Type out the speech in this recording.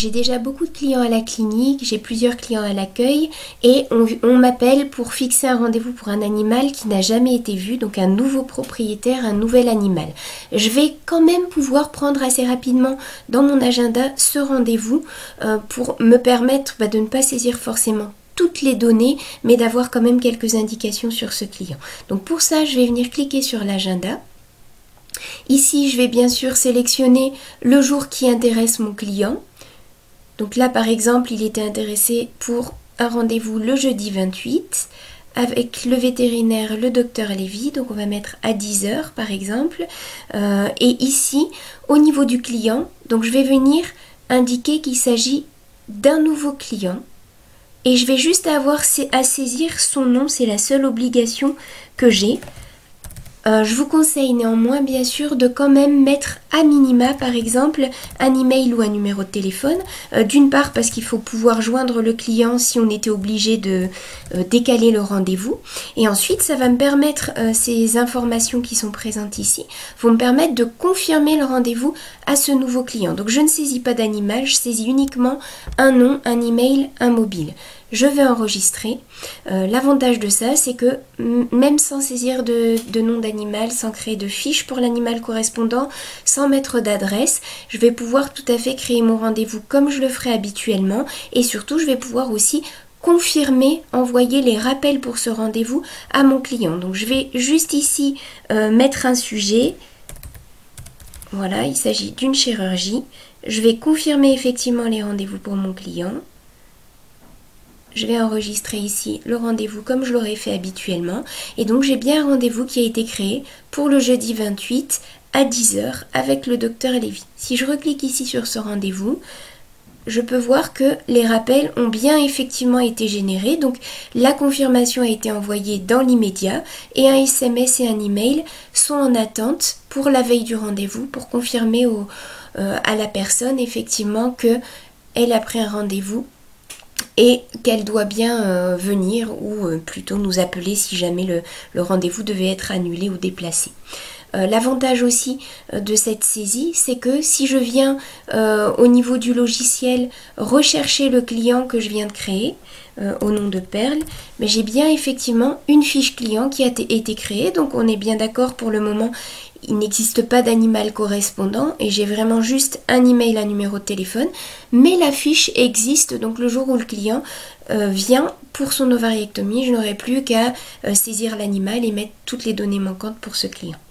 j'ai déjà beaucoup de clients à la clinique, j'ai plusieurs clients à l'accueil et on m'appelle pour fixer un rendez-vous pour un animal qui n'a jamais été vu, donc un nouveau propriétaire, un nouvel animal. Je vais quand même pouvoir prendre assez rapidement dans mon agenda ce rendez-vous pour me permettre de ne pas saisir forcément toutes les données, mais d'avoir quand même quelques indications sur ce client. Donc pour ça, je vais venir cliquer sur l'agenda. Ici, je vais bien sûr sélectionner le jour qui intéresse mon client. Donc là, par exemple, il était intéressé pour un rendez-vous le jeudi 28 avec le vétérinaire, le docteur Lévy. Donc on va mettre à 10h par exemple. Et ici, au niveau du client, donc je vais venir indiquer qu'il s'agit d'un nouveau client. Et je vais juste avoir à saisir son nom, c'est la seule obligation que j'ai. Je vous conseille néanmoins bien sûr de quand même mettre à minima par exemple un email ou un numéro de téléphone. D'une part parce qu'il faut pouvoir joindre le client si on était obligé de décaler le rendez-vous. Et ensuite ça va me permettre, ces informations qui sont présentes ici, vont me permettre de confirmer le rendez-vous à ce nouveau client. Donc je ne saisis pas d'animal, je saisis uniquement un nom, un email, un mobile. Je vais enregistrer. L'avantage de ça, c'est que même sans saisir de nom d'animal, sans créer de fiche pour l'animal correspondant, sans mettre d'adresse, je vais pouvoir tout à fait créer mon rendez-vous comme je le ferai habituellement et surtout je vais pouvoir aussi confirmer, envoyer les rappels pour ce rendez-vous à mon client. Donc je vais juste ici mettre un sujet. Voilà, il s'agit d'une chirurgie. Je vais confirmer effectivement les rendez-vous pour mon client. Je vais enregistrer ici le rendez-vous comme je l'aurais fait habituellement. Et donc j'ai bien un rendez-vous qui a été créé pour le jeudi 28 à 10h avec le docteur Lévy. Si je reclique ici sur ce rendez-vous, je peux voir que les rappels ont bien effectivement été générés. Donc la confirmation a été envoyée dans l'immédiat et un SMS et un email sont en attente pour la veille du rendez-vous pour confirmer à la personne effectivement qu'elle a pris un rendez-vous et qu'elle doit bien venir ou plutôt nous appeler si jamais le rendez-vous devait être annulé ou déplacé. L'avantage aussi de cette saisie, c'est que si je viens au niveau du logiciel rechercher le client que je viens de créer au nom de Perle, mais j'ai bien effectivement une fiche client qui a été créée, donc on est bien d'accord pour le moment. Il n'existe pas d'animal correspondant et j'ai vraiment juste un email, un numéro de téléphone, mais la fiche existe, donc le jour où le client vient pour son ovariectomie, je n'aurai plus qu'à saisir l'animal et mettre toutes les données manquantes pour ce client.